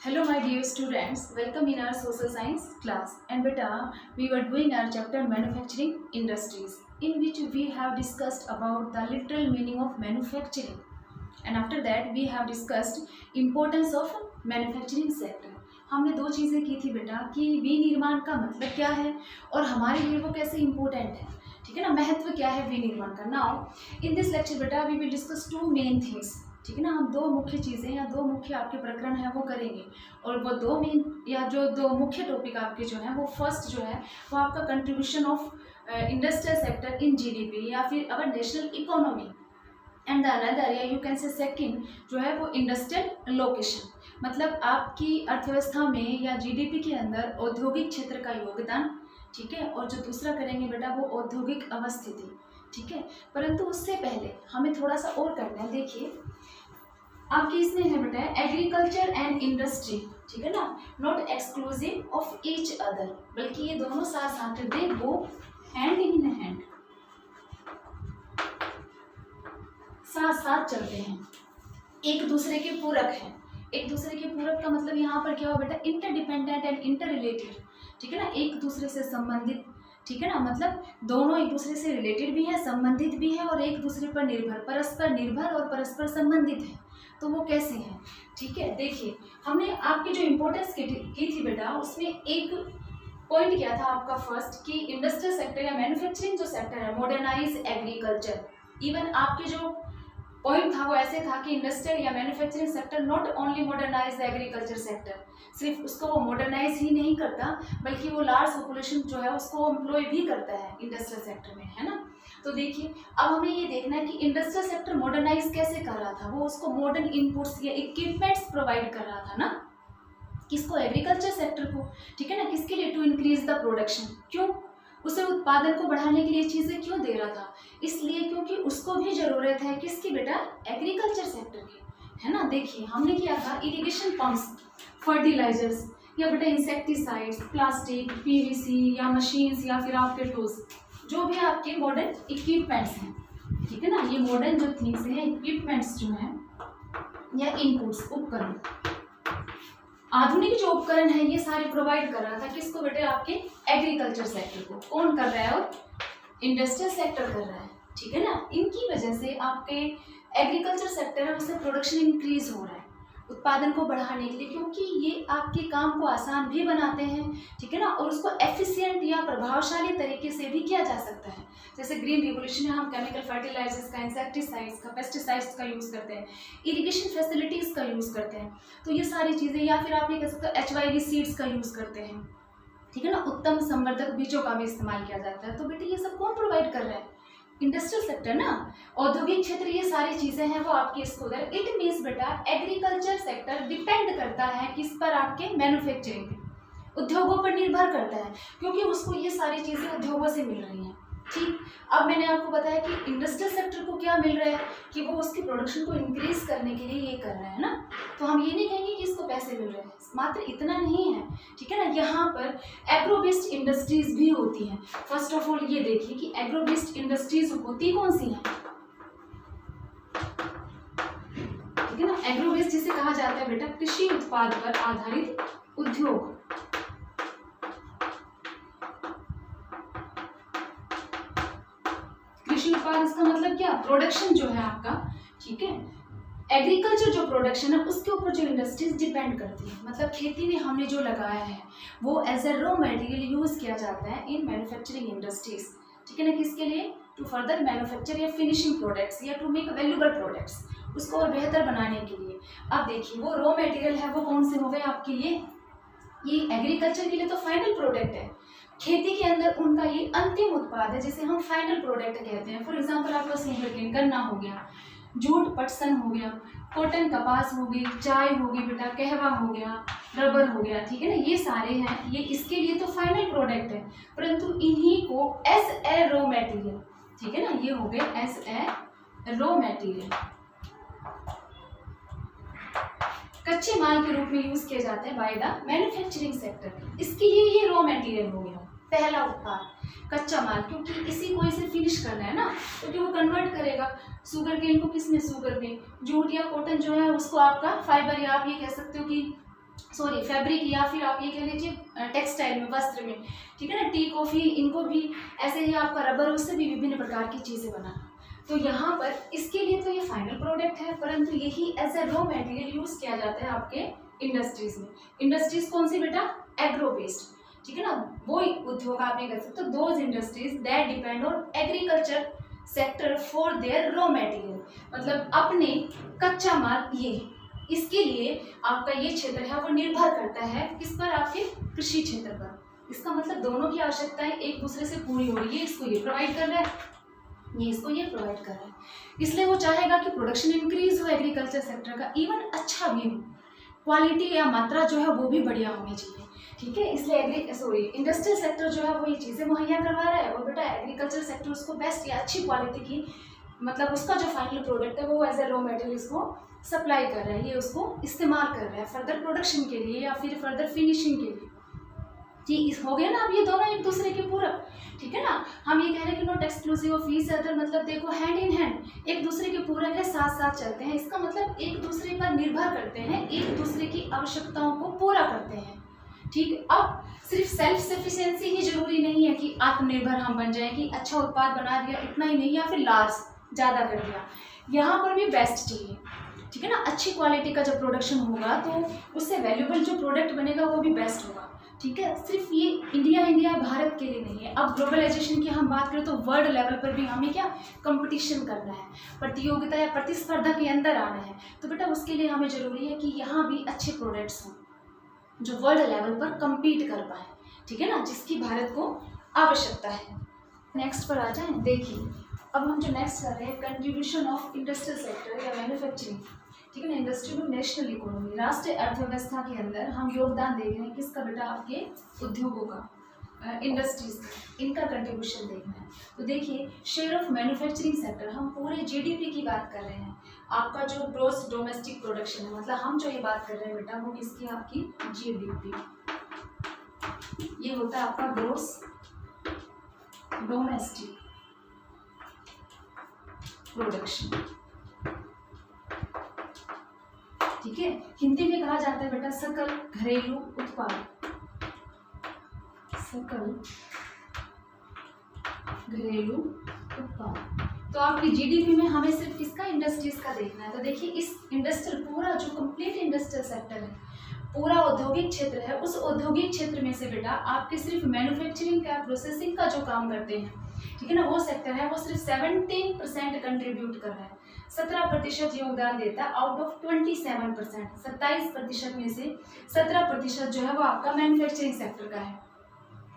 Hello my dear students, welcome in our social science class. And beta, we were doing our chapter manufacturing industries, in which we have discussed about the literal meaning of manufacturing. And after that we have discussed importance of manufacturing sector. हमने दो चीज़ें की थी बेटा कि विनिर्माण का मतलब क्या है और हमारे लिए वो कैसे इम्पोर्टेंट है, ठीक है ना, महत्व क्या है विनिर्माण का. नाउ इन दिस लेक्चर बेटा we will discuss two main things, ठीक है ना. हम दो मुख्य चीज़ें या दो मुख्य आपके प्रकरण है वो करेंगे. और वो दो मेन या जो दो मुख्य टॉपिक आपके जो है वो फर्स्ट जो है वो आपका contribution of industrial sector in GDP या फिर our national economy. And the another या यू कैन से सेकंड जो है वो इंडस्ट्रियल लोकेशन, मतलब आपकी अर्थव्यवस्था में या जीडीपी के अंदर औद्योगिक क्षेत्र का योगदान, ठीक है. और जो दूसरा करेंगे बेटा वो औद्योगिक अवस्थिति, ठीक है. परंतु उससे पहले हमें थोड़ा सा और करना है. देखिए आपकी इसमें है बेटा एग्रीकल्चर एंड इंडस्ट्री, ठीक है ना, not exclusive of each other, बल्कि ये दोनों साथ साथ दे गो हैंड इन हैंड, साथ साथ चलते हैं, एक दूसरे के पूरक हैं. एक दूसरे के पूरक का मतलब यहाँ पर क्या हो बेटा, इंटरडिपेंडेंट एंड इंटर रिलेटेड, ठीक है ना, एक दूसरे से संबंधित, ठीक है ना, मतलब दोनों एक दूसरे से रिलेटेड भी है, संबंधित भी है और एक दूसरे पर निर्भर, परस्पर निर्भर और परस्पर संबंधित है. तो वो कैसे हैं, ठीक है. देखिए हमने आपकी जो इम्पोर्टेंस की थी बेटा उसमें एक पॉइंट क्या था आपका फर्स्ट कि इंडस्ट्रियल सेक्टर या मैन्युफैक्चरिंग जो सेक्टर है मॉडर्नाइज एग्रीकल्चर. इवन आपके जो पॉइंट था वो ऐसे था कि इंडस्ट्रियल या manufacturing sector not only modernise agriculture sector, सिर्फ उसको वो मॉडर्नाइज ही नहीं करता बल्कि वो लार्ज पॉपुलेशन जो है उसको एम्प्लॉय भी करता है इंडस्ट्रियल सेक्टर में, है ना. तो देखिए अब हमें ये देखना है कि इंडस्ट्रियल सेक्टर मॉडर्नाइज कैसे कर रहा था. वो उसको मॉडर्न इनपुट्स या इक्विपमेंट्स प्रोवाइड कर रहा था ना, किसको, एग्रीकल्चर सेक्टर को, ठीक है ना. किसके लिए, टू इंक्रीज द प्रोडक्शन. क्यों, उसे उत्पादन को बढ़ाने के लिए चीज़ें क्यों दे रहा था, इसलिए क्योंकि उसको भी ज़रूरत है किसकी बेटा, एग्रीकल्चर सेक्टर की, है ना. देखिए हमने किया था इरिगेशन पंप्स, फर्टिलाइजर्स या बेटा इंसेक्टिसाइड्स, प्लास्टिक, पीवीसी या मशीन्स या फिर आपके टूल्स, जो भी आपके मॉडर्न इक्विपमेंट्स हैं, ठीक है ना. ये मॉडर्न जो थिंग्स हैं, इक्विपमेंट्स जो हैं या इनपुट्स, उपकरण, आधुनिक जो उपकरण है ये सारे प्रोवाइड कर रहा था किसको बेटे, आपके एग्रीकल्चर सेक्टर को. कौन कर रहा है, और इंडस्ट्रियल सेक्टर कर रहा है, ठीक है ना. इनकी वजह से आपके एग्रीकल्चर सेक्टर है उससे प्रोडक्शन इंक्रीज हो रहा है उत्पादन को बढ़ाने के लिए, क्योंकि ये आपके काम को आसान भी बनाते हैं, ठीक है ना, और उसको एफिशिएंट या प्रभावशाली तरीके से भी किया जा सकता है. जैसे ग्रीन रिवोल्यूशन है, हम केमिकल फर्टिलाइजर्स का, इंसेक्टिसाइड्स का, पेस्टिसाइड्स का यूज़ करते हैं, इरिगेशन फैसिलिटीज़ का यूज़ करते हैं. तो ये सारी चीज़ें, या फिर आप ये कह सकते हो HYV सीड्स का यूज़ करते हैं, ठीक है ना, उत्तम संवर्धक बीजों का भी इस्तेमाल किया जाता है. तो बेटे ये सब कौन प्रोवाइड कर रहा है, इंडस्ट्रियल सेक्टर ना, औद्योगिक क्षेत्र, ये सारी चीजें हैं वो आपके इसको उधर. इट मीन्स बेटा एग्रीकल्चर सेक्टर डिपेंड करता है किस पर, आपके मैन्युफैक्चरिंग उद्योगों पर निर्भर करता है, क्योंकि उसको ये सारी चीजें उद्योगों से मिल रही हैं. ठीक, अब मैंने आपको बताया कि इंडस्ट्रियल सेक्टर को क्या मिल रहा है कि वो उसकी प्रोडक्शन को इंक्रीज करने के लिए ये कर रहा है ना. तो हम ये नहीं कहेंगे कि इसको पैसे मिल रहे हैं, मात्र इतना नहीं है, ठीक है ना. यहाँ पर एग्रो बेस्ड इंडस्ट्रीज भी होती हैं. फर्स्ट ऑफ ऑल ये देखिए कि एग्रो बेस्ड इंडस्ट्रीज होती कौन सी हैं, ठीक है ना. एग्रो बेस्ड जिसे कहा जाता है बेटा कृषि उत्पाद पर आधारित उद्योग. कृषि उत्पाद इसका मतलब क्या, प्रोडक्शन जो है आपका, ठीक है. एग्रीकल्चर जो प्रोडक्शन है उसके ऊपर जो इंडस्ट्रीज डिपेंड करती है, मतलब खेती में हमने जो लगाया है वो as a raw material use किया जाता है इन मैन्युफैक्चरिंग इंडस्ट्रीज, ठीक है ना. किसके लिए, टू फर्दर मैन्युफैक्चर या फिनिशिंग प्रोडक्ट्स या टू मेक वैल्यूएबल प्रोडक्ट्स, उसको और बेहतर बनाने के लिए. अब देखिए वो रॉ मटेरियल है वो कौन से हो गए आपके, ये एग्रीकल्चर के लिए तो फाइनल प्रोडक्ट है. खेती के अंदर उनका ये अंतिम उत्पाद है जिसे हम फाइनल प्रोडक्ट कहते हैं. फॉर एग्जांपल आपका सुगरकेन, गन्ना हो गया, जूट पटसन हो गया, कॉटन कपास हो गई, चाय हो गई बेटा, कहवा हो गया, रबर हो गया, ठीक है ना. ये सारे हैं, ये इसके लिए तो फाइनल प्रोडक्ट है, परंतु इन्हीं को एज ए रॉ मटेरियल, ठीक है ना, ये हो गए एज ए रॉ मटेरियल, कच्चे माल के रूप में यूज किए जाते हैं बाय द मैन्युफैक्चरिंग सेक्टर. इसके लिए ये रॉ मटेरियल हो गया, पहला उत्पाद कच्चा माल, क्योंकि इसी को इसे फिनिश करना है ना, क्योंकि वो कन्वर्ट करेगा शुगर केन को किस में, शुगर में. जूट या कॉटन जो है उसको आपका फाइबर, या आप ये कह सकते हो कि सॉरी फैब्रिक, या फिर आप ये कह लीजिए टेक्सटाइल में, वस्त्र में, ठीक है ना, टी कॉफ़ी, इनको भी ऐसे ही आपका रबर, उससे भी विभिन्न प्रकार की चीज़ें बनाना। तो यहाँ पर इसके लिए तो ये फाइनल प्रोडक्ट है, परंतु यही as a raw material use किया जाता है आपके इंडस्ट्रीज में। इंडस्ट्रीज कौन सी बेटा? एग्रो बेस्ड, ठीक है ना, वो उद्योग आप ये कर सकते हो। Those industries that depend on agriculture sector for their raw material, मतलब अपने कच्चा माल, ये इसके लिए आपका ये क्षेत्र है वो निर्भर करता है किस पर? आपके कृषि क्षेत्र पर। इसका मतलब दोनों की आवश्यकताएं एक दूसरे से पूरी हो रही है। इसको ये प्रोवाइड कर रहा है, ये इसको ये प्रोवाइड कर रहा है, इसलिए वो चाहेगा कि प्रोडक्शन इंक्रीज हो एग्रीकल्चर सेक्टर का, इवन अच्छा भी हो, क्वालिटी या मात्रा जो है वो भी बढ़िया होनी चाहिए, ठीक है। इसलिए इंडस्ट्रियल सेक्टर जो है वो ये चीज़ें मुहैया करवा रहा है, और बेटा एग्रीकल्चर सेक्टर उसको बेस्ट या अच्छी क्वालिटी की, मतलब उसका जो फाइनल प्रोडक्ट है वो एज ए रॉ मटेरियल इसको सप्लाई कर रहा है, ये उसको इस्तेमाल कर रहा है फर्दर प्रोडक्शन के लिए या फिर फर्दर फिनिशिंग के लिए। ठीक हो गया ना। अब ये दोनों एक दूसरे के पूरक, ठीक है ना। हम ये कह रहे हैं कि not exclusive of each other, मतलब देखो हैंड इन हैंड एक दूसरे के पूरक है, साथ साथ चलते हैं। इसका मतलब एक दूसरे पर निर्भर करते हैं, एक दूसरे की आवश्यकताओं को पूरा करते हैं, ठीक। अब सिर्फ सेल्फ सफिशिएंसी ही जरूरी नहीं है कि आत्मनिर्भर हम बन जाएं, कि अच्छा उत्पाद बना दिया इतना ही नहीं, या फिर लार्ज ज़्यादा कर दिया, यहाँ पर भी बेस्ट चाहिए, ठीक है ना। अच्छी क्वालिटी का जब प्रोडक्शन होगा तो उससे वैल्यूबल जो प्रोडक्ट बनेगा वो भी बेस्ट होगा, ठीक है। सिर्फ ये इंडिया भारत के लिए नहीं है। अब ग्लोबलाइजेशन की हम बात करें तो वर्ल्ड लेवल पर भी हमें क्या कंपटीशन करना है, प्रतियोगिता या प्रतिस्पर्धा के अंदर आना है, तो बेटा उसके लिए हमें ज़रूरी है कि यहाँ भी अच्छे प्रोडक्ट्स हों जो वर्ल्ड लेवल पर कम्पीट कर पाए, ठीक है ना, जिसकी भारत को आवश्यकता है। नेक्स्ट पर आ जाए, देखिए अब हम जो नेक्स्ट कर रहे हैं, कंट्रीब्यूशन ऑफ इंडस्ट्रियल सेक्टर या मैन्युफैक्चरिंग, ठीक है ना, इंडस्ट्री में नेशनल इकोनॉमी, राष्ट्रीय अर्थव्यवस्था के अंदर हम योगदान दे रहे हैं किसका बेटा? आपके उद्योगों का, इंडस्ट्रीज का, इनका कंट्रीब्यूशन देखना है। तो देखिए शेयर ऑफ मैन्युफैक्चरिंग सेक्टर, हम पूरे जीडीपी की बात कर रहे हैं, आपका जो ग्रॉस डोमेस्टिक प्रोडक्शन है, मतलब हम जो ये बात कर रहे हैं बेटा वो किसकी? आपकी जीडीपी, ये होता है आपका ग्रॉस डोमेस्टिक प्रोडक्शन, ठीक है। हिंदी में कहा जाता है बेटा सकल घरेलू उत्पाद, सकल घरेलू उत्पाद। तो आपकी जीडीपी में हमें सिर्फ किसका? इंडस्ट्रीज का देखना है। तो देखिए इस इंडस्ट्रियल, पूरा जो कंप्लीट इंडस्ट्रियल सेक्टर है, पूरा औद्योगिक क्षेत्र है, उस औद्योगिक क्षेत्र में से बेटा आपके सिर्फ मैन्युफैक्चरिंग का, प्रोसेसिंग का जो काम करते हैं, ठीक है ना, वो सेक्टर है, वो सिर्फ 17% कंट्रीब्यूट कर रहा है, 17% योगदान देता है आउट ऑफ 27%। 27% में से 17% जो है वो आपका मैन्युफैक्चरिंग सेक्टर का है,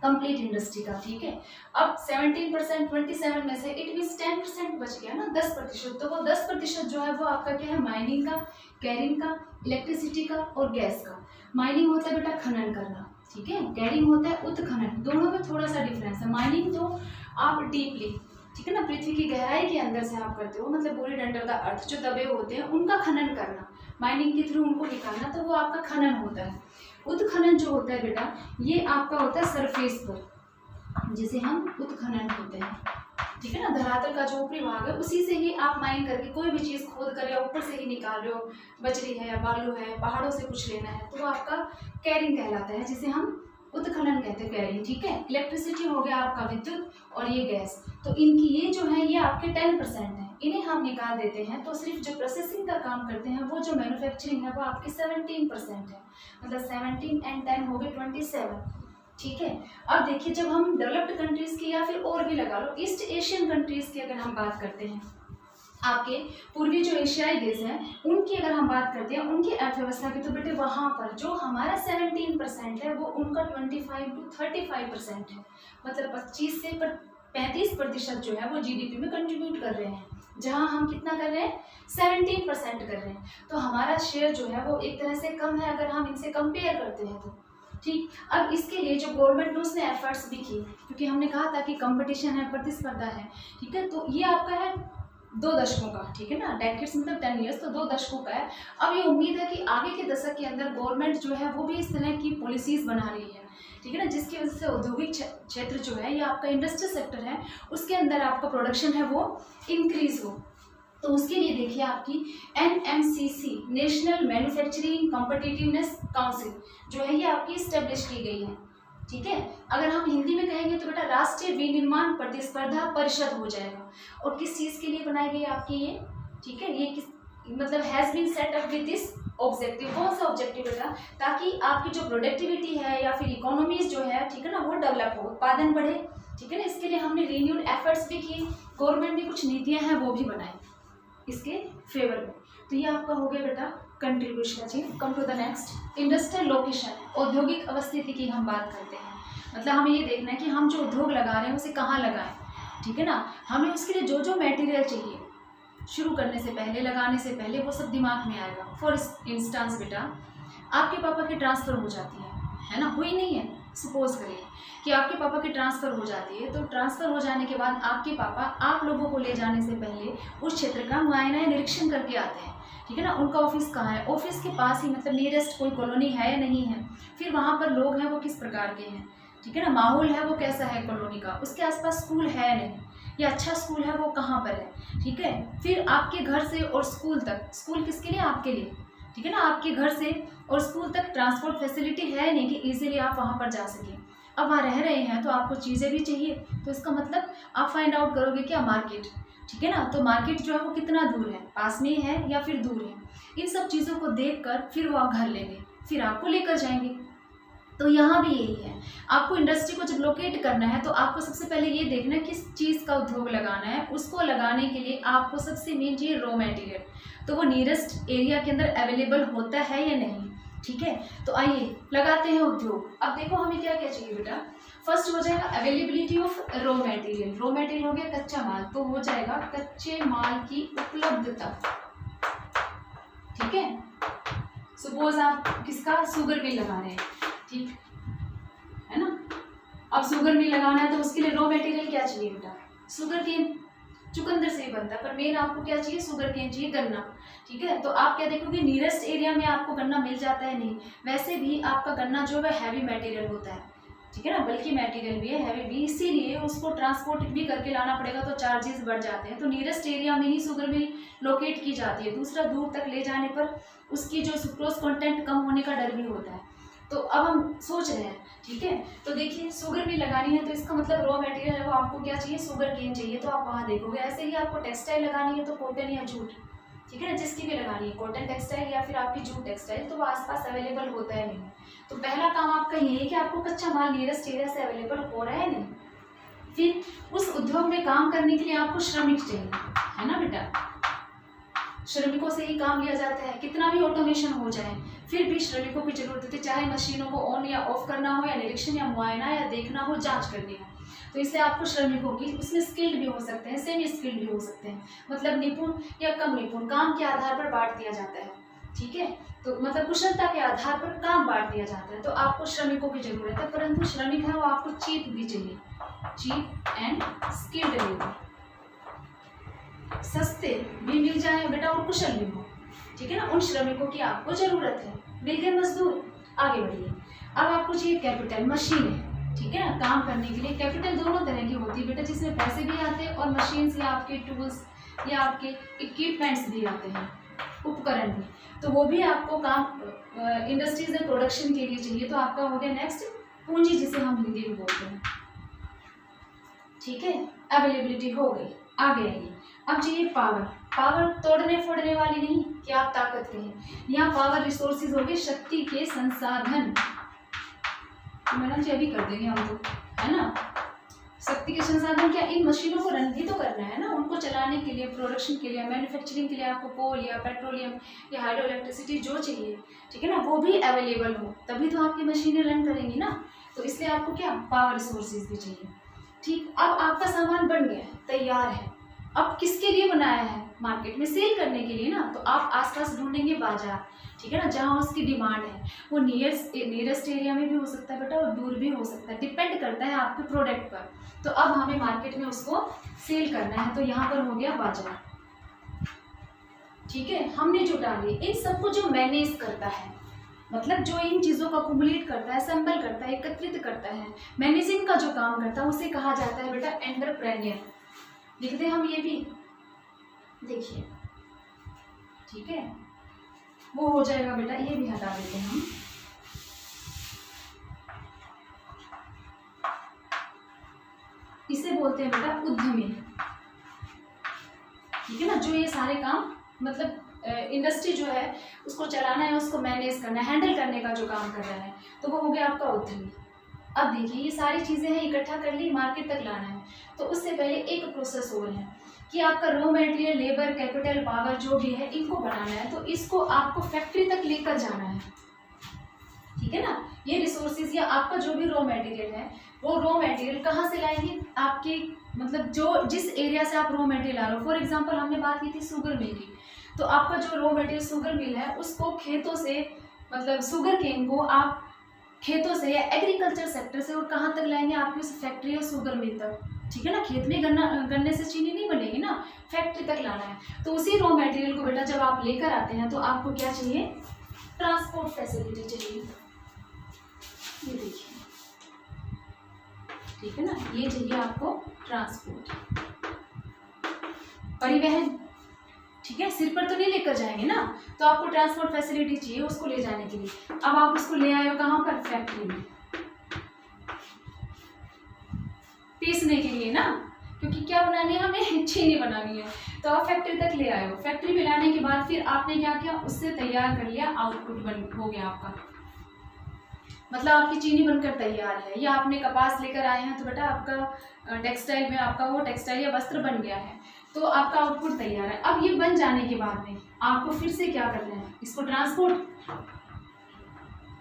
कंप्लीट इंडस्ट्री का, ठीक है। अब 17% 27 में से इट मीन्स 10% बच गया ना, 10%। तो वो 10% जो है वो आपका क्या है? माइनिंग का, कैरिंग का, इलेक्ट्रिसिटी का और गैस का। माइनिंग होता है बेटा खनन करना, ठीक है, कैरिंग होता है उत्खनन, दोनों में थोड़ा सा डिफरेंस है। माइनिंग तो आप डीपली, ठीक है ना, पृथ्वी की गहराई के अंदर से आप करते हो, मतलब बuried अंडर द अर्थ, जो दबे होते हैं उनका खनन करना, माइनिंग के थ्रू उनको निकालना, तो वो आपका खनन होता है। उत्खनन जो होता है बेटा ये आपका होता है सरफेस पर, जिसे हम उत्खनन होते हैं, ठीक है ना, धरातल का जो ऊपरी भाग है उसी से ही आप माइन करके कोई भी चीज़ खोद कर या ऊपर से ही निकाल रहे हो, बजरी है या बालू है, पहाड़ों से कुछ लेना है, तो वो आपका कैरिंग कहलाता है, जिसे हम उत्खनन कहते हैं, कैरिंग, ठीक है। इलेक्ट्रिसिटी हो गया आपका विद्युत, और ये गैस, तो इनकी ये जो है ये आपके 10% है, इन्हें हम निकाल देते हैं। तो सिर्फ जो प्रोसेसिंग का काम करते हैं, वो जो मैन्युफैक्चरिंग है वो आपकी 17% है, मतलब 17 and 10 हो गए 27, ठीक है। अब देखिए जब हम डेवलप्ड कंट्रीज की या फिर और भी लगा लो ईस्ट एशियन कंट्रीज की अगर हम बात करते हैं, आपके पूर्वी जो एशियाई देश हैं उनकी अगर हम बात करते हैं, उनकी अर्थव्यवस्था की, तो बेटे वहाँ पर जो हमारा 17% है वो उनका 25 to 35% है, मतलब 25 से 35% जो है वो जीडीपी में कंट्रीब्यूट कर रहे हैं, जहाँ हम कितना कर रहे हैं? 17% कर रहे हैं। तो हमारा शेयर जो है वो एक तरह से कम है अगर हम इनसे कंपेयर करते हैं तो, ठीक। अब इसके लिए जो गवर्नमेंट ने उसने एफर्ट्स भी किए, क्योंकि हमने कहा था कि कंपटीशन है, प्रतिस्पर्धा है, ठीक है। तो ये आपका है 2 दशकों का, ठीक है ना, डेकेड्स मतलब 10 years, तो 2 दशकों का है। अब ये उम्मीद है कि आगे के दशक के अंदर गवर्नमेंट जो है वो भी इस तरह की पॉलिसीज़ बना रही है, ठीक है ना, जिसकी वजह से औद्योगिक क्षेत्र जो है या आपका इंडस्ट्रियल सेक्टर है उसके अंदर आपका प्रोडक्शन है वो इंक्रीज हो, तो उसके लिए देखिए आपकी NMCC national manufacturing competitiveness council जो है ये आपकी स्टेब्लिश की गई है। ठीक है, अगर हम हिंदी में कहेंगे तो बेटा राष्ट्रीय विनिर्माण प्रतिस्पर्धा परिषद हो जाएगा। और किस चीज़ के लिए बनाई गई आपकी ये, ठीक है, ये किस मतलब has been set up with this objective. कौन सा ऑब्जेक्टिव बेटा, ताकि आपकी जो प्रोडक्टिविटी है या फिर इकोनॉमीज जो है, ठीक है ना, वो डेवलप हो, उत्पादन बढ़े। ठीक है ना, इसके लिए हमने रिन्यूड एफर्ट्स भी किए, गवर्नमेंट ने कुछ नीतियां हैं वो भी बनाई इसके फेवर में। तो ये आपका हो गया बेटा contribution achieve. Come to the next, industrial location, औद्योगिक अवस्थिति की हम बात करते हैं। मतलब हमें ये देखना है कि हम जो उद्योग लगा रहे हैं उसे कहाँ लगाएं। ठीक है ना, हमें उसके लिए जो जो मटेरियल चाहिए शुरू करने से पहले, लगाने से पहले, वो सब दिमाग में आएगा। फॉर इंस्टेंस बेटा आपके पापा की ट्रांसफ़र हो जाती है ना, हुई नहीं है, सपोज करिए कि आपके पापा की ट्रांसफ़र हो जाती है। तो ट्रांसफ़र हो जाने के बाद आपके पापा आप लोगों को ले जाने से पहले उस क्षेत्र का मुआयना या निरीक्षण करके आते हैं। ठीक है ना, उनका ऑफिस कहाँ है, ऑफिस के पास ही मतलब नियरेस्ट कोई कॉलोनी है या नहीं है, फिर वहाँ पर लोग हैं वो किस प्रकार के हैं, ठीक है ना, माहौल है वो कैसा है कॉलोनी का, उसके आसपास स्कूल है नहीं, या अच्छा स्कूल है वो कहाँ पर है। ठीक है, फिर आपके घर से और स्कूल तक, स्कूल किसके लिए, आपके लिए, ठीक है ना, आपके घर से और स्कूल तक ट्रांसपोर्ट फैसिलिटी है नहीं कि इजीली आप वहाँ पर जा सकें। अब वहाँ रह रहे हैं तो आपको चीज़ें भी चाहिए, तो इसका मतलब आप फाइंड आउट करोगे क्या, मार्केट। ठीक है ना, तो मार्केट जो है वो कितना दूर है, पास में है या फिर दूर है, इन सब चीज़ों को देखकर फिर वो आप घर लेंगे, फिर आपको लेकर जाएंगे। तो यहाँ भी यही है, आपको इंडस्ट्री को जब लोकेट करना है तो आपको सबसे पहले ये देखना है किस चीज़ का उद्योग लगाना है। उसको लगाने के लिए आपको सबसे मेन चाहिए रॉ मटेरियल, तो वो नियरेस्ट एरिया के अंदर अवेलेबल होता है या नहीं। ठीक है, तो आइए लगाते हैं उद्योग। अब देखो हमें क्या क्या चाहिए बेटा, फर्स्ट हो जाएगा availability of raw material. Raw material हो गया कच्चा माल, तो हो जाएगा कच्चे माल की उपलब्धता। ठीक है, सपोज आप किसका, शुगर मिल लगा रहे हैं, ठीक है ना, अब शुगर मिल लगाना है तो उसके लिए रॉ मटेरियल क्या चाहिए बेटा, शुगर केन, चुकंदर से ही बनता है, पर मेन आपको क्या चाहिए, शुगर केन चाहिए, गन्ना। ठीक है, तो आप क्या देखोगे नियरेस्ट एरिया में आपको गन्ना मिल जाता है नहीं, वैसे भी आपका गन्ना जो है हैवी मटेरियल होता है। ठीक है ना, बल्कि मटेरियल भी है, हैवी भी, इसीलिए उसको ट्रांसपोर्ट भी करके लाना पड़ेगा, तो चार्जेस बढ़ जाते हैं। तो नियरेस्ट एरिया में ही शुगर मिल लोकेट की जाती है, दूसरा दूर तक ले जाने पर उसकी जो सुक्रोज कंटेंट कम होने का डर भी होता है। तो अब हम सोच रहे हैं, ठीक है, तो देखिए शुगर मिल लगानी है तो इसका मतलब रॉ मटेरियल है वो आपको क्या चाहिए, शुगर केन चाहिए, तो आप वहाँ देखोगे। ऐसे ही आपको टेक्सटाइल लगानी है तो कॉटन या जूट, ठीक है ना, जिसकी भी लगानी है, कॉटन टेक्सटाइल या फिर आपकी जूट टेक्सटाइल, तो वो आसपास अवेलेबल होता है नहीं। तो पहला काम आपका ये है कि आपको कच्चा माल नियरेस्ट एरिया से अवेलेबल हो रहा है नहीं। फिर उस उद्योग में काम करने के लिए आपको श्रमिक चाहिए, है ना बेटा, श्रमिकों से ही काम लिया जाता है, कितना भी ऑटोमेशन हो जाए फिर भी श्रमिकों की जरूरत होती है, चाहे मशीनों को ऑन या ऑफ करना हो, या निरीक्षण या मुआयना या देखना हो, जांच करनी हो, तो इसलिए आपको श्रमिकों की, उसमें स्किल्ड भी हो सकते हैं, सेमी स्किल्ड भी हो सकते हैं, मतलब निपुण या कम निपुण, काम के आधार पर बांट दिया जाता है। ठीक है, तो मतलब कुशलता के आधार पर काम बांट दिया जाता है, तो आपको श्रमिकों की जरूरत है, परंतु श्रमिक है वो आपको चीप भी चाहिए, चीप एंड स्किल्ड लेबर, सस्ते भी मिल जाए बेटा और कुशल भी हो। ठीक है ना, उन श्रमिकों की आपको जरूरत है। मिल गए मजदूर, आगे बढ़िए। अब आपको चाहिए कैपिटल, मशीन है, ठीक है ना, काम करने के लिए कैपिटल दोनों तरह की होती है बेटा, जिसमें पैसे भी आते हैं और मशीन या आपके टूल्स या आपके इक्विपमेंट्स भी आते हैं, उपकरण भी, तो वो भी आपको काम इंडस्ट्रीज में प्रोडक्शन के लिए चाहिए। तो आपका हो गया नेक्स्ट पूंजी, जिसे हम हिंदी में बोलते हैं। ठीक है, अवेलेबिलिटी हो गई, आगे आइए। अब चाहिए पावर, पावर तोड़ने फोड़ने वाली नहीं कि आप ताकत कहें, यहाँ पावर रिसोर्सेज हो गए, शक्ति के संसाधन, तो मैडम जी अभी कर देंगे हम तो, है ना, शक्ति के संसाधन क्या, इन मशीनों को रन भी तो करना है ना, उनको चलाने के लिए, प्रोडक्शन के लिए, मैन्युफैक्चरिंग के लिए आपको कोल या पेट्रोलियम या हाइड्रो इलेक्ट्रिसिटी जो चाहिए, ठीक है ना, वो भी अवेलेबल हो, तभी तो आपकी मशीनें रन करेंगी ना। तो इसलिए आपको क्या, पावर रिसोर्सेज भी चाहिए। ठीक, अब आपका सामान बन गया है, तैयार है, अब किसके लिए बनाया है, मार्केट में सेल करने के लिए ना, तो आप आसपास ढूंढेंगे बाजार, ठीक है ना, जहाँ उसकी डिमांड है, वो नियरेस्ट एरिया में भी हो सकता है बेटा और दूर भी हो सकता है, डिपेंड करता है आपके प्रोडक्ट पर। तो अब हमें मार्केट में उसको सेल करना है, तो यहाँ पर हो गया बाजार। ठीक है, हमने जो डाली इन सबको जो मैनेज करता है, मतलब जो इन चीज़ों का कुमुलेट करता है, असेंबल करता है, एकत्रित करता है, मैनेजिंग का जो काम करता है, उसे कहा जाता है बेटा एंटरप्रेन्योर। लिखते हैं हम ये भी, देखिए, ठीक है, वो हो जाएगा बेटा, ये भी हटा देते हैं हम। इसे बोलते हैं बेटा उद्यमी, ठीक है ना, जो ये सारे काम मतलब इंडस्ट्री जो है उसको चलाना है, उसको मैनेज करना है, हैंडल करने का जो काम कर रहा है, तो वो हो गया आपका उद्यमी। अब देखिए, ये सारी चीज़ें हैं, इकट्ठा कर ली, मार्केट तक लाना है, तो उससे पहले एक प्रोसेस और है कि आपका raw material, labour, capital, power जो भी है, इनको बनाना है, तो इसको आपको फैक्ट्री तक लेकर जाना है, ठीक है ना। ये रिसोर्सेज या आपका जो भी रॉ मटेरियल है, वो रॉ मटेरियल कहाँ से लाएंगे, आपके मतलब जो जिस एरिया से आप रॉ मटेरियल ला रहे हो। फॉर एग्जांपल हमने बात की थी शुगर मिल की, तो आपका जो रॉ मटेरियल शुगर मिल है, उसको खेतों से मतलब शुगर केन को आप खेतों से या एग्रीकल्चर सेक्टर से और कहाँ तक लाएंगे, आपकी उस फैक्ट्री या शुगर मिल तक, ठीक है ना। खेत में गन्ने से चीनी नहीं बनेगी ना, फैक्ट्री तक लाना है। तो उसी रॉ मटेरियल को बेटा जब आप लेकर आते हैं, तो आपको क्या चाहिए, ट्रांसपोर्ट फैसिलिटी चाहिए। ये देखिए, ठीक है ना, ये चाहिए आपको ट्रांसपोर्ट, परिवहन, ठीक है। सिर पर तो नहीं लेकर जाएंगे ना, तो आपको ट्रांसपोर्ट फैसिलिटी चाहिए उसको ले जाने के लिए। अब आप उसको ले आए हो कहाँ पर, फैक्ट्री में, पीसने के लिए ना, क्योंकि क्या बनानी है हमें, चीनी बनानी है, तो आप फैक्ट्री तक ले आए हो। फैक्ट्री में लाने के बाद फिर आपने क्या किया, उससे तैयार कर लिया, आउटपुट बन हो गया आपका, मतलब आपकी चीनी बनकर तैयार है। या आपने कपास लेकर आए हैं, तो बेटा आपका टेक्सटाइल में आपका वो टेक्सटाइल या वस्त्र बन गया है, तो आपका आउटपुट तैयार है। अब ये बन जाने के बाद में आपको फिर से क्या करना है, इसको ट्रांसपोर्ट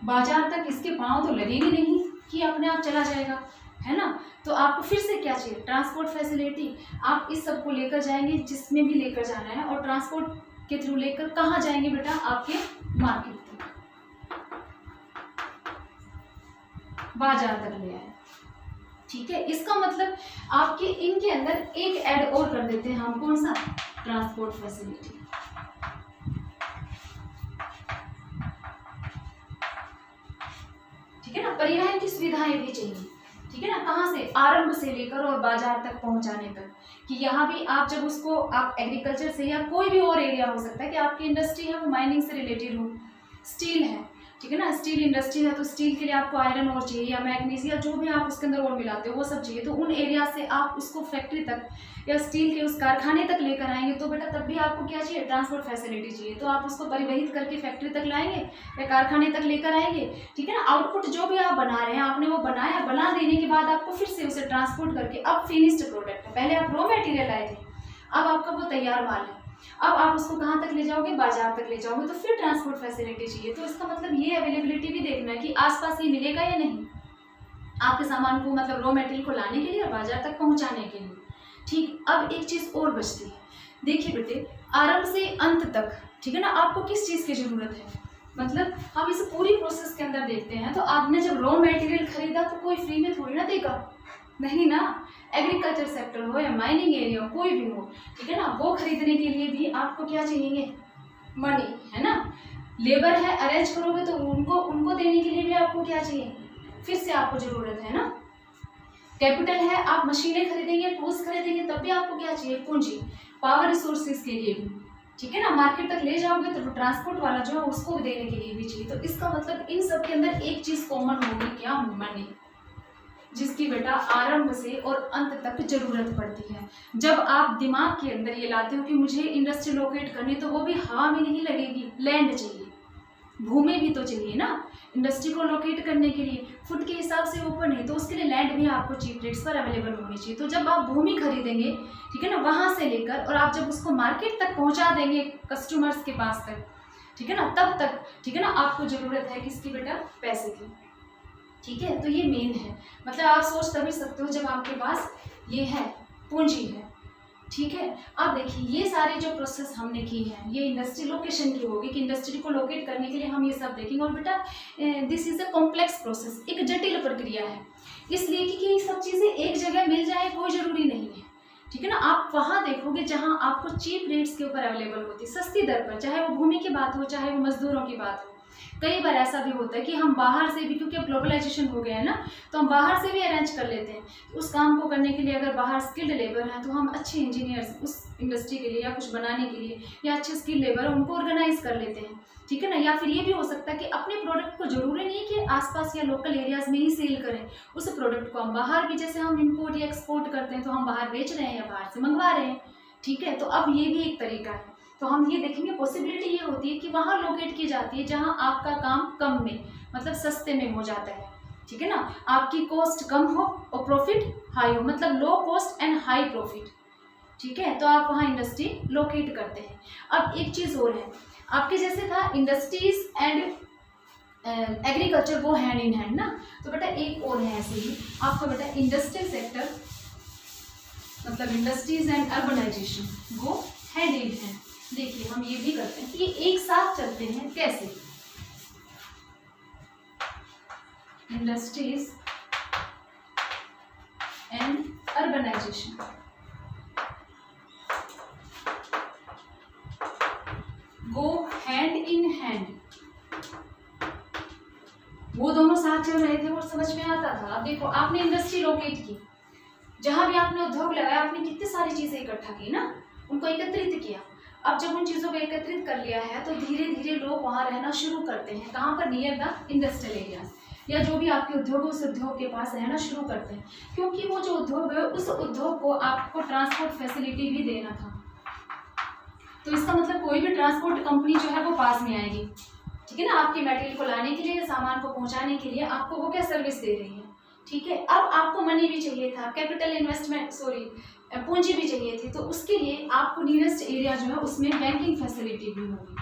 बाजार तक, इसके पाँव तो लगेंगे नहीं कि अपने आप चला जाएगा, है ना। तो आपको फिर से क्या चाहिए, ट्रांसपोर्ट फैसिलिटी। आप इस सब को लेकर जाएंगे जिसमें भी लेकर जाना है, और ट्रांसपोर्ट के थ्रू लेकर कहाँ जाएंगे बेटा, आपके मार्केट तक, बाजार तक ले आए, ठीक है। इसका मतलब आपके इनके अंदर एक ऐड और कर देते हैं हम, कौन सा, ट्रांसपोर्ट फैसिलिटी, ठीक है ना। परिवहन की सुविधाएं भी चाहिए, ठीक है ना, कहाँ से, आरंभ से लेकर और बाजार तक पहुंचाने तक, कि यहाँ भी आप जब उसको आप एग्रीकल्चर से या कोई भी और एरिया हो सकता है कि आपकी इंडस्ट्री है वो माइनिंग से रिलेटेड हो, स्टील है, ठीक है ना, स्टील इंडस्ट्री है, तो स्टील के लिए आपको आयरन और चाहिए या मैग्नीज या जो भी आप उसके अंदर और मिलाते हो वो सब चाहिए, तो उन एरिया से आप उसको फैक्ट्री तक या स्टील के उस कारखाने तक लेकर आएंगे, तो बेटा तब भी आपको क्या चाहिए, ट्रांसपोर्ट फैसिलिटी चाहिए। तो आप उसको परिवहित करके फैक्ट्री तक लाएंगे या कारखाने तक लेकर आएंगे, ठीक है ना। आउटपुट जो भी आप बना रहे हैं, आपने वो बनाया, बना देने के बाद आपको फिर से उसे ट्रांसपोर्ट करके, अब फिनिश्ड प्रोडक्ट है, पहले आप रॉ मटेरियल लाए थे, अब आपका वो तैयार माल है, अब आप उसको कहाँ तक ले जाओगे, बाजार तक ले जाओगे, तो फिर ट्रांसपोर्ट फैसिलिटी चाहिए। तो इसका मतलब ये अवेलेबिलिटी भी देखना है कि आसपास ये मिलेगा या नहीं, आपके सामान को मतलब रॉ मटेरियल को लाने के लिए और बाजार तक पहुंचाने के लिए, ठीक। अब एक चीज़ और बचती है, देखिए बेटे, आरंभ से अंत तक, ठीक है ना, आपको किस चीज़ की ज़रूरत है, मतलब हम इस पूरी प्रोसेस के अंदर देखते हैं, तो आपने जब रॉ मटेरियल खरीदा तो कोई फ्री में थोड़ी ना देगा, नहीं ना। एग्रीकल्चर सेक्टर हो या माइनिंग एरिया हो, कोई भी हो, ठीक है ना, वो खरीदने के लिए भी आपको क्या चाहिए, मनी, है ना। लेबर है, अरेंज करोगे तो उनको देने के लिए भी आपको क्या चाहिए, फिर से आपको ज़रूरत है ना। कैपिटल है, आप मशीनें खरीदेंगे, टूल्स खरीदेंगे, तब भी आपको क्या चाहिए, पूंजी, पावर रिसोर्सेज के लिए भी, ठीक है ना। मार्केट तक ले जाओगे तो ट्रांसपोर्ट वाला जो है उसको भी देने के लिए भी चाहिए। तो इसका मतलब इन सब के अंदर एक चीज़ कॉमन होगी, क्या, मनी, जिसकी बेटा आरंभ से और अंत तक जरूरत पड़ती है। जब आप दिमाग के अंदर ये लाते हो कि मुझे इंडस्ट्री लोकेट करनी, तो वो भी हवा में नहीं लगेगी, लैंड चाहिए, भूमि भी तो चाहिए ना इंडस्ट्री को लोकेट करने के लिए। फुट के हिसाब से ऊपर नहीं, तो उसके लिए लैंड भी आपको चीप रेट्स पर अवेलेबल होनी चाहिए। तो जब आप भूमि खरीदेंगे, ठीक है ना, वहाँ से लेकर और आप जब उसको मार्केट तक पहुँचा देंगे कस्टमर्स के पास तक, ठीक है ना, तब तक, ठीक है ना, आपको ज़रूरत है किसकी बेटा, पैसे की, ठीक है। तो ये मेन है, मतलब आप सोच तभी सकते हो जब आपके पास ये है, पूंजी है, ठीक है। अब देखिए, ये सारी जो प्रोसेस हमने की है, ये इंडस्ट्री लोकेशन की होगी कि इंडस्ट्री को लोकेट करने के लिए हम ये सब देखेंगे। और बेटा this is a complex process, एक जटिल प्रक्रिया है, इसलिए कि ये सब चीज़ें एक जगह मिल जाए कोई ज़रूरी नहीं है, ठीक है ना। आप वहाँ देखोगे जहाँ आपको चीप रेट्स के ऊपर अवेलेबल होती है, सस्ती दर पर, चाहे वो भूमि की बात हो, चाहे वो मजदूरों की बात हो, कई बार ऐसा भी होता है कि हम बाहर से भी, क्योंकि अब ग्लोबलाइजेशन हो गया है ना, तो हम बाहर से भी अरेंज कर लेते हैं। उस काम को करने के लिए अगर बाहर स्किल्ड लेबर है तो हम अच्छे इंजीनियर्स उस इंडस्ट्री के लिए या कुछ बनाने के लिए या अच्छे स्किल्ड लेबर है उनको ऑर्गेनाइज कर लेते हैं, ठीक है ना। या फिर ये भी हो सकता है कि अपने प्रोडक्ट को जरूरी नहीं है कि आसपास या लोकल एरियाज में ही सेल करें, उस प्रोडक्ट को हम बाहर भी, जैसे हम इंपोर्ट या एक्सपोर्ट करते हैं तो हम बाहर बेच रहे हैं या बाहर से मंगवा रहे हैं, ठीक है। तो अब ये भी एक तरीका है। तो हम ये देखेंगे पॉसिबिलिटी ये होती है कि वहाँ लोकेट की जाती है जहाँ आपका काम कम में, मतलब सस्ते में हो जाता है, ठीक है ना। आपकी कॉस्ट कम हो और प्रॉफिट हाई हो, मतलब low cost and high profit, ठीक है। तो आप वहाँ इंडस्ट्री लोकेट करते हैं। अब एक चीज़ और है, आपके जैसे था इंडस्ट्रीज एंड एग्रीकल्चर वो हैंड इन हैंड ना, तो बेटा एक और है ऐसे ही आपका बेटा इंडस्ट्रियल सेक्टर, मतलब इंडस्ट्रीज एंड अर्बनाइजेशन वो हैंड इन हैंड। देखिए हम ये भी करते हैं कि ये एक साथ चलते हैं, कैसे? Industries and urbanization go hand in hand, वो दोनों साथ चल रहे थे और समझ में आता था। अब देखो आपने इंडस्ट्री लोकेट की, जहां भी आपने उद्योग लगाया आपने कितनी सारी चीजें इकट्ठा की ना, उनको एकत्रित किया। अब जब उन चीज़ों को एकत्रित कर लिया है तो धीरे धीरे लोग वहाँ रहना शुरू करते हैं, कहाँ पर? नियर द इंडस्ट्रियल एरियाज, या जो भी आपके उद्योग उस उद्योग के पास रहना शुरू करते हैं, क्योंकि वो जो उद्योग है उस उद्योग को आपको ट्रांसपोर्ट फैसिलिटी भी देना था। तो इसका मतलब कोई भी ट्रांसपोर्ट कंपनी जो है वो पास में आएगी, ठीक है ना, आपके मटेरियल को लाने के लिए, सामान को पहुँचाने के लिए आपको वो क्या सर्विस दे रही है, ठीक है। अब आपको मनी भी चाहिए था, कैपिटल इन्वेस्टमेंट, पूंजी भी चाहिए थी, तो उसके लिए आपको नियरेस्ट एरिया जो है उसमें बैंकिंग फैसिलिटी भी होगी,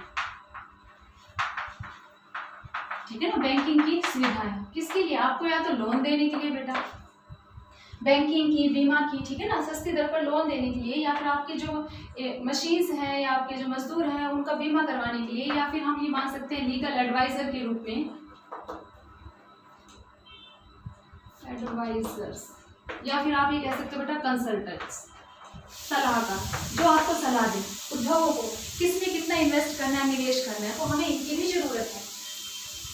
ठीक है ना। बैंकिंग की सुविधाएं किसके लिए? आपको या तो लोन देने के लिए बेटा, बैंकिंग की, बीमा की, ठीक है ना, सस्ती दर पर लोन देने के लिए, या फिर आपके जो मशीन्स हैं या आपके जो मजदूर हैं उनका बीमा करवाने के लिए, या फिर हम ये मान सकते हैं लीगल एडवाइजर के रूप में, एडवाइजर्स, या फिर आप ये कह सकते हो बेटा कंसल्टेंट्स, सलाहकार, जो आपको सलाह दे उद्योगों को किस में कितना इन्वेस्ट करना है, निवेश करना है, तो हमें इनकी भी जरूरत है,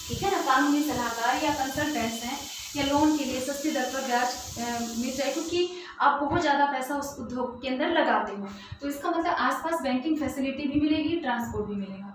ठीक है ना। कानूनी सलाहकार या कंसल्टेंट्स हैं, या लोन के लिए सस्ती दर पर ब्याज मिल जाए, क्योंकि आप बहुत ज़्यादा पैसा उस उद्योग के अंदर लगाते हो, तो इसका मतलब आसपास बैंकिंग फैसिलिटी भी मिलेगी, ट्रांसपोर्ट भी मिलेगा,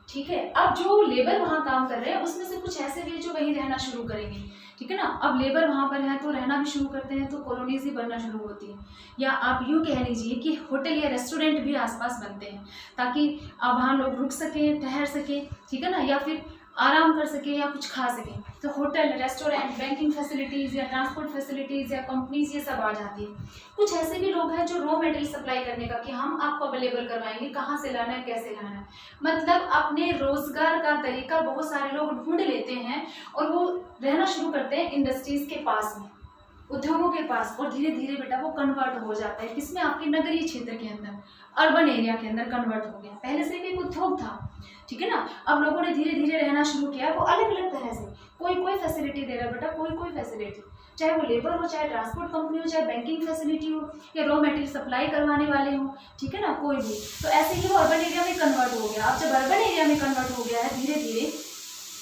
ठीक है। अब जो लेबर वहाँ काम कर रहे हैं उसमें से कुछ ऐसे भी जो वहीं रहना शुरू करेंगे, ठीक है ना। अब लेबर वहाँ पर है तो रहना भी शुरू करते हैं, तो कॉलोनीज ही बनना शुरू होती है, या आप यूँ कह लीजिए कि होटल या रेस्टोरेंट भी आसपास बनते हैं, ताकि अब वहाँ लोग रुक सकें, ठहर सके, ठीक है ना, या फिर आराम कर सके या कुछ खा सके। तो होटल, रेस्टोरेंट, बैंकिंग फैसिलिटीज़ या ट्रांसपोर्ट फैसिलिटीज़ या कंपनीज ये सब आ जाती है। कुछ ऐसे भी लोग हैं जो रॉ मटेरियल सप्लाई करने का, कि हम आपको अवेलेबल करवाएंगे, कहाँ से लाना है, कैसे लाना है, मतलब अपने रोजगार का तरीका बहुत सारे लोग ढूंढ लेते हैं और वो रहना शुरू करते हैं इंडस्ट्रीज के पास में, उद्योगों के पास, और धीरे धीरे बेटा वो कन्वर्ट हो जाता है किसमें? आपके नगरीय क्षेत्र के अंदर, अर्बन एरिया के अंदर कन्वर्ट हो गया। पहले से भी एक उद्योग था, ठीक है ना, अब लोगों ने धीरे धीरे रहना शुरू किया, वो अलग अलग तरह से, कोई फैसिलिटी दे रहा है बेटा, कोई फैसिलिटी, चाहे वो लेबर हो, चाहे ट्रांसपोर्ट कंपनी हो, चाहे बैंकिंग फैसिलिटी हो, या रॉ मटेरियल सप्लाई करवाने वाले हो, ठीक है ना, कोई भी। तो ऐसे ही वो अर्बन एरिया में कन्वर्ट हो गया। अब जब अर्बन एरिया में कन्वर्ट हो गया है धीरे धीरे,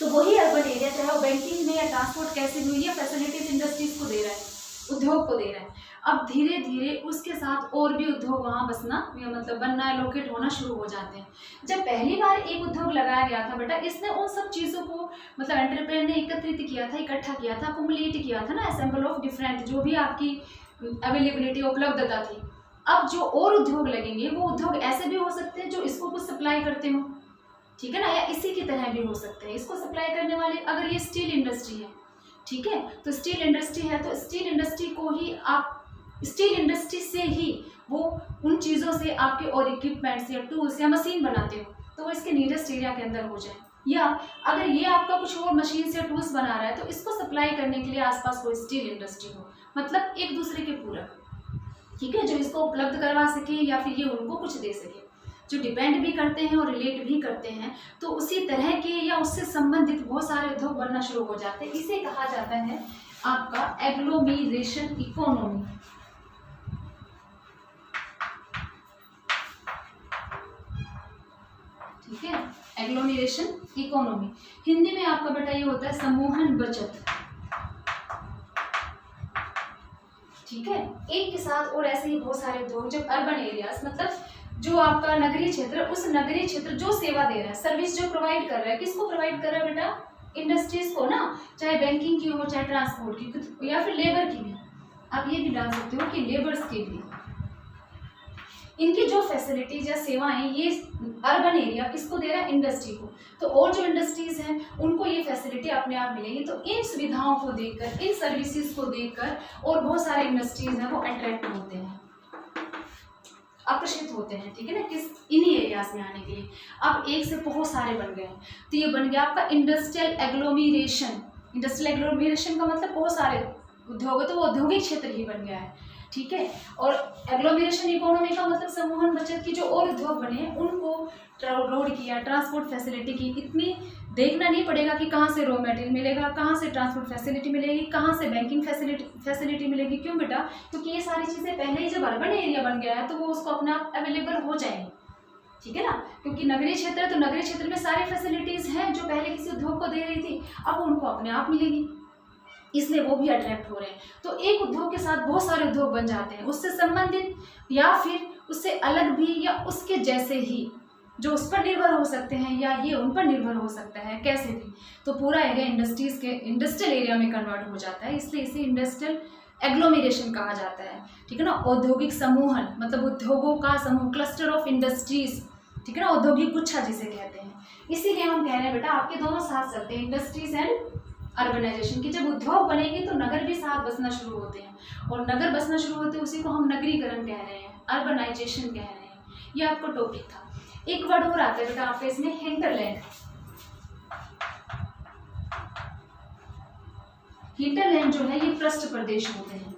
तो वही अर्बन एरिया चाहे वो बैंकिंग में या ट्रांसपोर्ट कैसे भी, या फैसिलिटीज इंडस्ट्रीज को दे रहा है, उद्योग को दे रहा है। अब धीरे धीरे उसके साथ और भी उद्योग वहाँ बसना या मतलब बनना, लोकेट होना शुरू हो जाते हैं। जब पहली बार एक उद्योग लगाया गया था बेटा, इसने उन सब चीज़ों को मतलब एंटरप्रेन्योर ने एकत्रित किया था, इकट्ठा किया था, कुमुलेट किया था ना, असेंबल ऑफ डिफरेंट जो भी आपकी अवेलेबिलिटी, उपलब्धता थी। अब जो और उद्योग लगेंगे वो उद्योग ऐसे भी हो सकते हैं जो इसको कुछ सप्लाई करते हो, ठीक है ना, या इसी की तरह भी हो सकते हैं। इसको सप्लाई करने वाले, अगर ये स्टील इंडस्ट्री है, ठीक है, तो स्टील इंडस्ट्री है, तो स्टील इंडस्ट्री को ही आप, स्टील इंडस्ट्री से ही वो उन चीज़ों से आपके और इक्विपमेंट्स या टूल्स या मशीन बनाते हो, तो वो इसके नियरेस्ट एरिया के अंदर हो जाए। या अगर ये आपका कुछ और मशीन या टूल्स बना रहा है तो इसको सप्लाई करने के लिए आसपास कोई स्टील इंडस्ट्री हो, मतलब एक दूसरे के पूरक, ठीक है, जो इसको उपलब्ध करवा सके या फिर ये उनको कुछ दे सके, जो डिपेंड भी करते हैं और रिलेट भी करते हैं। तो उसी तरह के या उससे संबंधित बहुत सारे उद्योग बनना शुरू हो जाते हैं। इसे कहा जाता है आपका एग्लोमीरेशन इकोनॉमी, ठीक है, एग्लोमरेशन इकोनॉमी। हिंदी में आपका बेटा ये होता है समूहन बचत, ठीक है। एक के साथ और ऐसे ही बहुत सारे उद्योग, जब अर्बन एरियाज मतलब जो आपका नगरीय क्षेत्र, उस नगरीय क्षेत्र जो सेवा दे रहा है, सर्विस जो प्रोवाइड कर रहा है, किसको प्रोवाइड कर रहा है बेटा? इंडस्ट्रीज को ना, चाहे बैंकिंग की हो, चाहे ट्रांसपोर्ट की, या फिर लेबर की भी। आप ये भी डाल सकते हो कि लेबर्स के लिए इनकी जो फैसिलिटीज या सेवाएं, ये अर्बन एरिया किसको दे रहा है? इंडस्ट्री को। तो और जो इंडस्ट्रीज हैं उनको ये फैसिलिटी अपने आप मिलेगी। तो इन सुविधाओं को देखकर, इन सर्विसेज को देखकर और बहुत सारे इंडस्ट्रीज हैं वो अट्रैक्ट होते हैं, आकर्षित होते हैं, ठीक है ना, किस इन्हीं एरियाज में आने के लिए। अब एक से बहुत सारे बन गए, तो ये बन गया आपका इंडस्ट्रियल एग्लोमरेशन। इंडस्ट्रियल एग्लोमरेशन का मतलब बहुत सारे उद्योग, तो वो औद्योगिक क्षेत्र ही बन गया है, ठीक है। और एग्लोमरेशन इकोनॉमी का मतलब समूहन बचत की जो और उद्योग बने हैं उनको रोड की या ट्रांसपोर्ट फैसिलिटी की इतनी देखना नहीं पड़ेगा कि कहाँ से रॉ मटेरियल मिलेगा, कहाँ से ट्रांसपोर्ट फैसिलिटी मिलेगी, कहाँ से बैंकिंग फैसिलिटी मिलेगी। क्यों बेटा? क्योंकि ये सारी चीज़ें पहले ही जब अर्बन एरिया बन गया है तो वो उसको अपने आप अवेलेबल हो जाएंगी, ठीक है ना। क्योंकि नगरीय क्षेत्र है तो नगरीय क्षेत्र में सारी फैसिलिटीज़ हैं जो पहले किसी उद्योग को दे रही थी, अब उनको अपने आप मिलेगी, इसलिए वो भी अट्रैक्ट हो रहे हैं। तो एक उद्योग के साथ बहुत सारे उद्योग बन जाते हैं, उससे संबंधित या फिर उससे अलग भी या उसके जैसे ही, जो उस पर निर्भर हो सकते हैं या ये उन पर निर्भर हो सकता है, कैसे भी। तो पूरा एरिया इंडस्ट्रीज के इंडस्ट्रियल एरिया में कन्वर्ट हो जाता है, इसलिए इसे इंडस्ट्रियल एग्लोमरेशन कहा जाता है, ठीक है ना। औद्योगिक समूहन मतलब उद्योगों का समूह, क्लस्टर ऑफ इंडस्ट्रीज, ठीक है ना, औद्योगिक गुच्छा जिसे कहते हैं। इसीलिए हम कह रहे हैं बेटा आपके दोनों साथ चलते हैं, इंडस्ट्रीज एंड अर्बनाइजेशन की। जब उद्योग बनेंगे तो नगर भी साथ बसना शुरू होते हैं, और नगर बसना शुरू होते हैं उसी को हम नगरीकरण कह रहे हैं, अर्बनाइजेशन कह रहे हैं। ये आपका टॉपिक था। एक वर्ड और आता है बेटा आपका इसमें, हिंटरलैंड। हिंटरलैंड जो है ये पृष्ठ प्रदेश होते हैं।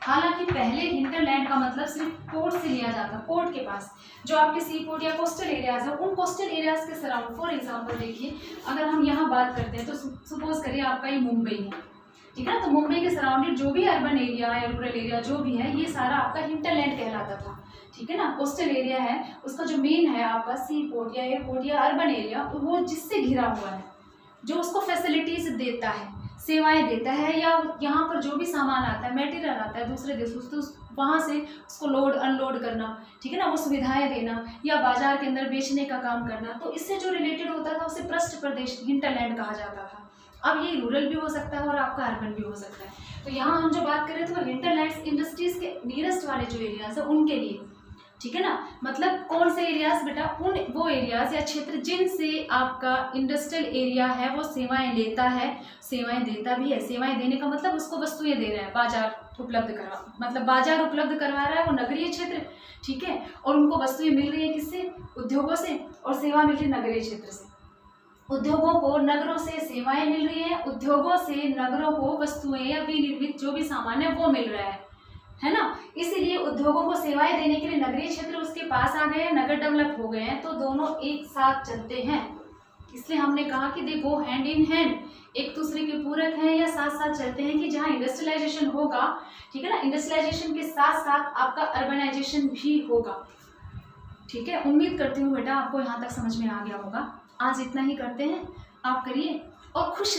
हालांकि पहले हिंटरलैंड का मतलब सिर्फ पोर्ट से लिया जाता, पोर्ट के पास जो आपके सी पोर्ट या कोस्टल एरियाज है, उन कोस्टल एरियाज के सराउंड। फॉर एग्जांपल देखिए, अगर हम यहाँ बात करते हैं तो सपोज करिए आपका ये मुंबई है, ठीक है ना। तो मुंबई के सराउंडेड जो भी अर्बन एरिया है, रूरल एरिया जो भी है, ये सारा आपका हिंटरलैंड कहलाता था, ठीक है ना। कोस्टल एरिया है, उसका जो मेन है आपका सी पोर्ट या एयरपोर्ट या अर्बन एरिया, वो जिससे घिरा हुआ है, जो उसको फैसिलिटीज देता है, सेवाएं देता है, या यहाँ पर जो भी सामान आता है, मटेरियल आता है दूसरे देशों से, तो वहाँ से उसको लोड अनलोड करना, ठीक है ना, वो सुविधाएं देना या बाजार के अंदर बेचने का काम करना, तो इससे जो रिलेटेड होता था उसे पृष्ठ प्रदेश हिंटरलैंड कहा जाता था। अब ये रूरल भी हो सकता है और आपका अर्बन भी हो सकता है। तो यहाँ हम जो बात करें तो हिंटरलैंड इंडस्ट्रीज के नियरेस्ट वाले जो एरियाज है उनके लिए, ठीक है ना। मतलब कौन से एरियाज बेटा? उन वो एरियाज या क्षेत्र जिनसे आपका इंडस्ट्रियल एरिया है वो सेवाएं लेता है, सेवाएं देता भी है। सेवाएं देने का मतलब उसको वस्तुएं दे रहा है, बाजार उपलब्ध करवा, मतलब बाजार उपलब्ध करवा रहा है वो नगरीय क्षेत्र, ठीक है। और उनको वस्तुएं मिल रही है किससे? उद्योगों से, और सेवा मिल रही है नगरीय क्षेत्र से। उद्योगों को नगरों से सेवाएं मिल रही है, उद्योगों से नगरों को वस्तुएं या विनिर्मित जो भी सामान है वो मिल रहा है ना। इसीलिए उद्योगों को सेवाएं देने के लिए नगरीय क्षेत्र उसके पास आ गए हैं, नगर डेवलप हो गए हैं, तो दोनों एक साथ चलते हैं। इसलिए हमने कहा कि दे गो हैंड इन हैंड, एक दूसरे के पूरक हैं या साथ साथ चलते हैं। कि जहाँ इंडस्ट्रियलाइजेशन होगा, ठीक है ना, इंडस्ट्रियलाइजेशन के साथ साथ आपका अर्बनाइजेशन भी होगा, ठीक है। उम्मीद करती हूँ बेटा आपको यहाँ तक समझ में आ गया होगा। आज इतना ही करते हैं, आप करिए और खुश